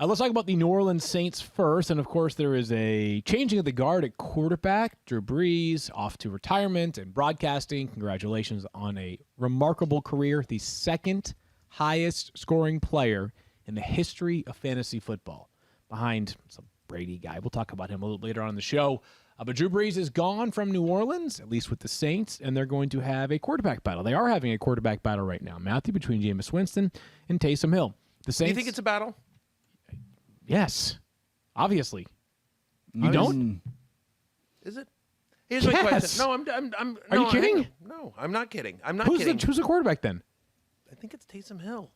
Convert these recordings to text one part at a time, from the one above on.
Let's talk about the New Orleans Saints first. And, of course, there is a changing of the guard at quarterback. Drew Brees off to retirement and broadcasting. Congratulations on a remarkable career. The second highest scoring player in the history of fantasy football, behind some Brady guy. We'll talk about him a little later on in the show. But Drew Brees is gone from New Orleans, at least with the Saints, and they're going to have a quarterback battle. They are having a quarterback battle right now, Matthew, between Jameis Winston and Taysom Hill. The Saints. Do you think it's a battle? Yes, obviously. You don't? Is it? Here's my question. No, I'm. Are you kidding? No, I'm not kidding. I'm not kidding. Who's the quarterback then? I think it's Taysom Hill.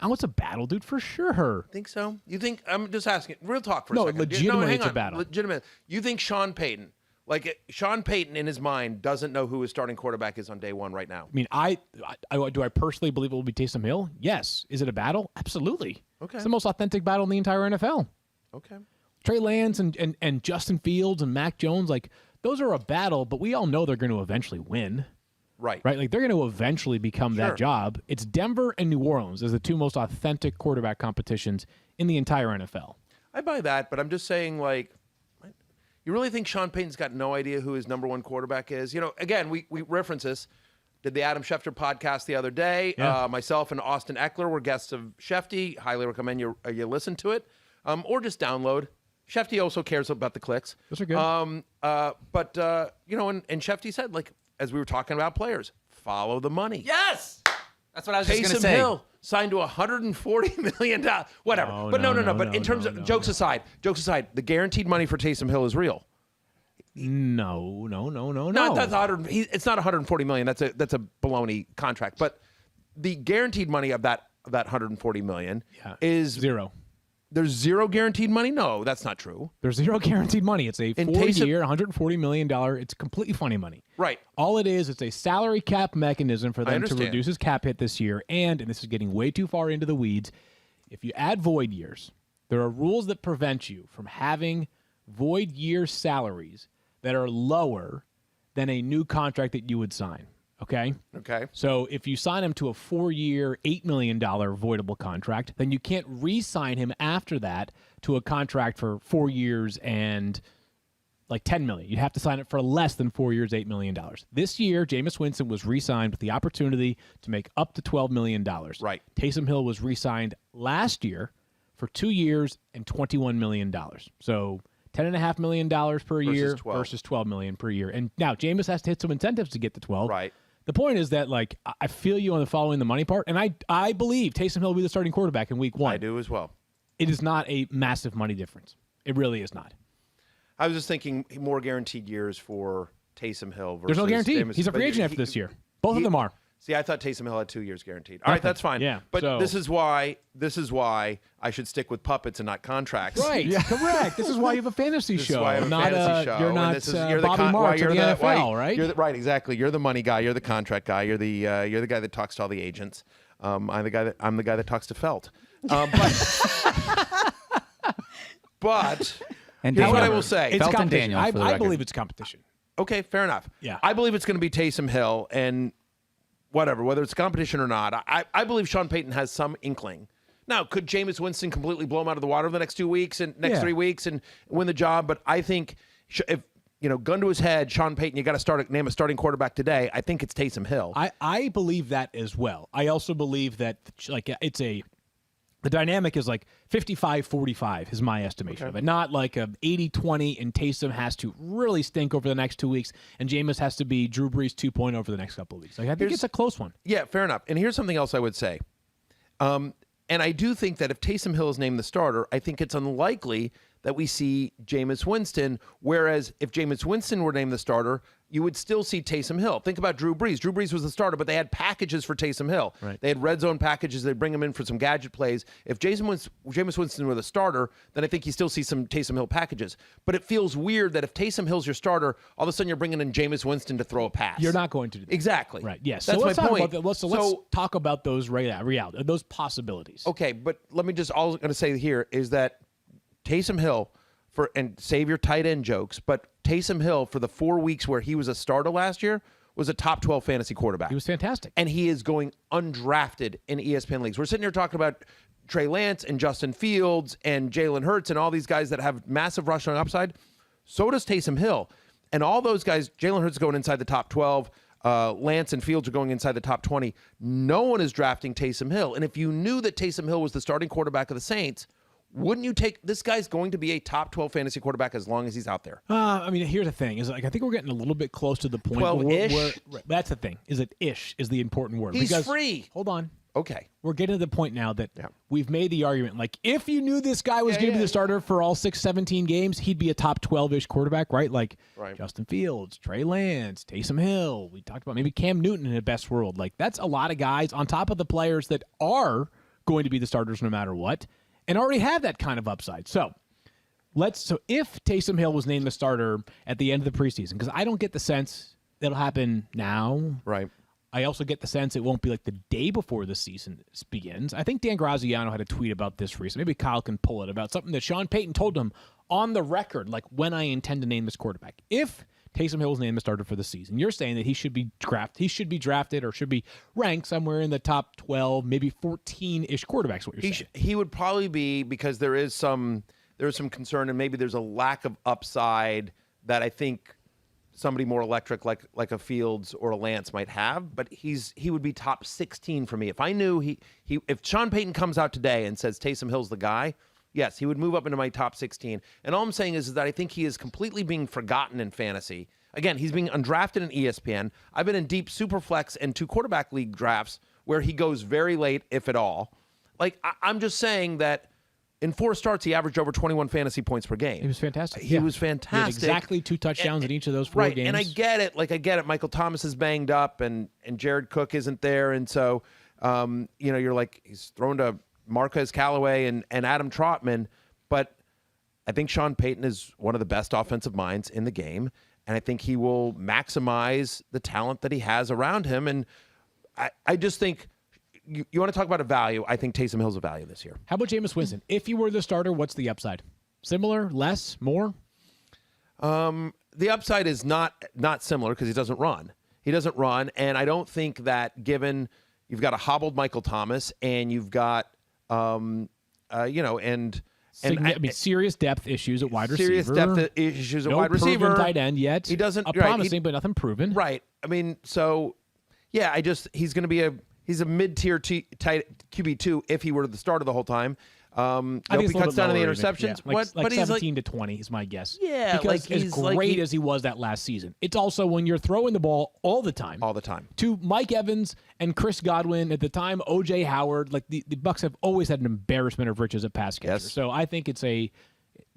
Oh, it's a battle, dude, for sure. Think so? You think? I'm just asking. Real talk for a second. Legitimately, it's a battle. Legitimate. You think Sean Payton, Sean Payton in his mind doesn't know who his starting quarterback is on day one right now? I mean, do I personally believe it will be Taysom Hill? Yes. Is it a battle? Absolutely. Okay. It's the most authentic battle in the entire NFL. Okay. Trey Lance and Justin Fields and Mac Jones, those are a battle, but we all know they're going to eventually win. Right. They're going to eventually become that job. It's Denver and New Orleans as the two most authentic quarterback competitions in the entire NFL. I buy that, but I'm just saying, you really think Sean Payton's got no idea who his number one quarterback is? Again, we reference this. Did the Adam Schefter podcast the other day. Yeah. Myself and Austin Eckler were guests of Shefty. Highly recommend you listen to it, or just download. Shefty also cares about the clicks. Those are good. And Shefty said, as we were talking about players, follow the money. Yes! That's what I was just going to say. Taysom Hill signed to $140 million. Whatever. But in terms of jokes aside, the guaranteed money for Taysom Hill is real. No. No, it's not $140 million. That's a baloney contract. But the guaranteed money of that $140 million is zero. There's zero guaranteed money? No, that's not true. There's zero guaranteed money. It's a 4-year, $140 million. It's completely funny money. Right. All it is, it's a salary cap mechanism for them to reduce his cap hit this year. And this is getting way too far into the weeds, if you add void years, there are rules that prevent you from having void year salaries that are lower than a new contract that you would sign. Okay? Okay. So if you sign him to a 4-year, $8 million voidable contract, then you can't re-sign him after that to a contract for 4 years and $10 million. You'd have to sign it for less than 4 years, $8 million. This year, Jameis Winston was re-signed with the opportunity to make up to $12 million. Right. Taysom Hill was re-signed last year for 2 years and $21 million. So $10.5 million per year versus $12 million per year. And now Jameis has to hit some incentives to get to 12. Right. The point is that, I feel you on the following the money part, and I believe Taysom Hill will be the starting quarterback in week 1. I do as well. It is not a massive money difference. It really is not. I was just thinking more guaranteed years for Taysom Hill versus There's no guarantee. Jameis. He's a free agent after this year. Both of them are. See, I thought Taysom Hill had 2 years guaranteed. All right, that's fine. Yeah. But this is why I should stick with puppets and not contracts. Right. Yeah. Correct. This is why you have a fantasy show. This is why I have a fantasy show. You're not Bobby Marks of the NFL, right? Right, exactly. You're the money guy. You're the contract guy. You're the guy that talks to all the agents. I'm the guy that talks to Felt. But and here's what I will say. It's Felt and Daniel, I believe it's competition. Okay, fair enough. Yeah. I believe it's going to be Taysom Hill and whether it's competition or not. I believe Sean Payton has some inkling. Now, could Jameis Winston completely blow him out of the water the next 2 weeks and 3 weeks and win the job? But I think if gun to his head, Sean Payton, you got to name a starting quarterback today. I think it's Taysom Hill. I believe that as well. I also believe that the dynamic is 55-45 is my estimation of it. Not like a 80-20 and Taysom has to really stink over the next 2 weeks and Jameis has to be Drew Brees 2.0 over the next couple of weeks. I think it's a close one. Yeah, fair enough. And here's something else I would say. And I do think that if Taysom Hill is named the starter, I think it's unlikely that we see Jameis Winston, whereas if Jameis Winston were named the starter, you would still see Taysom Hill. Think about Drew Brees. Drew Brees was the starter, but they had packages for Taysom Hill. Right. They had red zone packages. They'd bring him in for some gadget plays. If Jameis Winston were the starter, then I think you still see some Taysom Hill packages. But it feels weird that if Taysom Hill's your starter, all of a sudden you're bringing in Jameis Winston to throw a pass. You're not going to do that. Exactly. Right, yes. That's my point. Let's talk about those reality, those possibilities. Okay, but let me all I'm going to say here is that Taysom Hill, and save your tight end jokes, but Taysom Hill, for the 4 weeks where he was a starter last year, was a top 12 fantasy quarterback. He was fantastic. And he is going undrafted in ESPN leagues. We're sitting here talking about Trey Lance and Justin Fields and Jalen Hurts and all these guys that have massive rushing upside. So does Taysom Hill. And all those guys, Jalen Hurts is going inside the top 12. Lance and Fields are going inside the top 20. No one is drafting Taysom Hill. And if you knew that Taysom Hill was the starting quarterback of the Saints, wouldn't you take this guy's going to be a top 12 fantasy quarterback as long as he's out there? I mean, here's the thing: is like I think we're getting a little bit close to the point. 12-ish? That's the thing. Is it ish is the important word? He's because, free. Hold on. Okay. We're getting to the point now that we've made the argument. Like, if you knew this guy was going to be the starter for all 17 games, he'd be a top 12-ish quarterback, right? Like Justin Fields, Trey Lance, Taysom Hill. We talked about maybe Cam Newton in the best world. Like, that's a lot of guys on top of the players that are going to be the starters no matter what and already have that kind of upside. So if Taysom Hill was named the starter at the end of the preseason, because I don't get the sense that'll happen now. Right. I also get the sense it won't be like the day before the season begins. I think Dan Graziano had a tweet about this recently. Maybe Kyle can pull it about something that Sean Payton told him on the record, like when I intend to name this quarterback. If Taysom Hill was named the starter for the season, you're saying that he should be drafted or should be ranked somewhere in the top 12, maybe 14-ish quarterbacks. What you're saying? He would probably be, because there is some concern and maybe there's a lack of upside that I think somebody more electric like a Fields or a Lance might have, but he would be top 16 for me. If I knew if Sean Payton comes out today and says Taysom Hill's the guy, yes, he would move up into my top 16. And all I'm saying is that I think he is completely being forgotten in fantasy. Again, he's being undrafted in ESPN. I've been in deep Superflex and 2 quarterback league drafts where he goes very late, if at all. Like, I'm just saying that in 4 starts, he averaged over 21 fantasy points per game. He was fantastic. He was fantastic. He had exactly 2 touchdowns in each of those 4 games. And I get it. Like, I get it. Michael Thomas is banged up, and Jared Cook isn't there. And so, you're like, he's thrown to Marquez Callaway and Adam Trotman. But I think Sean Payton is one of the best offensive minds in the game. And I think he will maximize the talent that he has around him. And I just think you want to talk about a value. I think Taysom Hill's a value this year. How about Jameis Winston? If he were the starter, what's the upside? Similar, less, more? The upside is not similar because he doesn't run. He doesn't run, and I don't think that given you've got a hobbled Michael Thomas and you've got serious depth issues at wide receiver. Serious depth issues at no wide receiver. No tight end yet. He doesn't promising, but nothing proven. Right. I mean, so yeah, he's going to be he's a mid-tier tight QB2 if he were the starter the whole time. I think he cuts down on the interceptions. Like but 17 to 20 is my guess. Yeah, because as great as he was that last season, it's also when you're throwing the ball all the time. All the time. To Mike Evans and Chris Godwin, at the time, O.J. Howard, like the Bucs have always had an embarrassment of riches at pass catcher. Yes. So I think the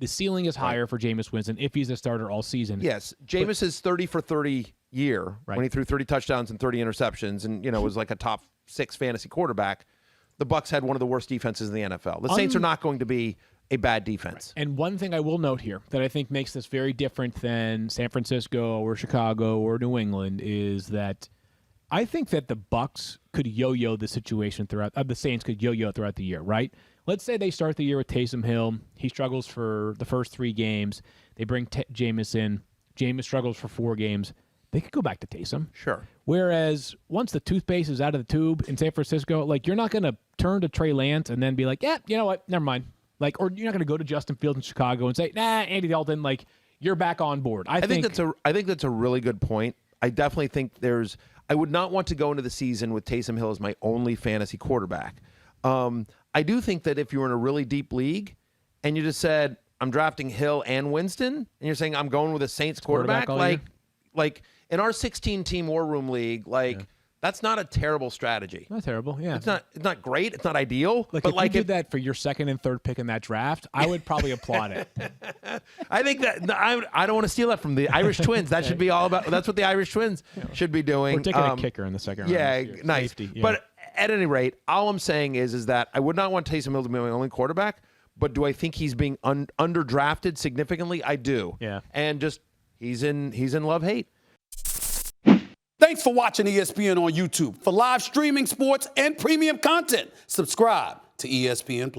ceiling is higher for Jameis Winston if he's a starter all season. Yes, Jameis is 30 for 30 year when he threw 30 touchdowns and 30 interceptions and, was like a top 6 fantasy quarterback. The Bucs had one of the worst defenses in the NFL. The Saints are not going to be a bad defense. Right. And one thing I will note here that I think makes this very different than San Francisco or Chicago or New England is that I think that the Bucs could yo-yo the situation the Saints could yo-yo throughout the year, right? Let's say they start the year with Taysom Hill. He struggles for the first 3 games. They bring Jameis in. Jameis struggles for 4 games. They could go back to Taysom. Sure. Whereas once the toothpaste is out of the tube in San Francisco, like you're not going to turn to Trey Lance and then be like, yeah, you know what? Never mind. Like, or you're not going to go to Justin Fields in Chicago and say, nah, Andy Dalton, like you're back on board. I think that's a really good point. I definitely think I would not want to go into the season with Taysom Hill as my only fantasy quarterback. I do think that if you were in a really deep league and you just said, I'm drafting Hill and Winston, and you're saying I'm going with a Saints quarterback like in our 16-team War Room League, that's not a terrible strategy. Not terrible, yeah. It's not great. It's not ideal. Like, but if you did that for your 2nd and 3rd pick in that draft, I would probably applaud it. I think that I don't want to steal that from the Irish Twins. That should be all about. That's what the Irish Twins should be doing. We're taking a kicker in the 2nd round. Yeah, nice. Safety, yeah. But at any rate, all I'm saying is that I would not want Taysom Hill to be my only quarterback. But do I think he's being underdrafted significantly? I do. Yeah. And just he's in love-hate. Thanks for watching ESPN on YouTube. For live streaming sports and premium content, subscribe to ESPN+.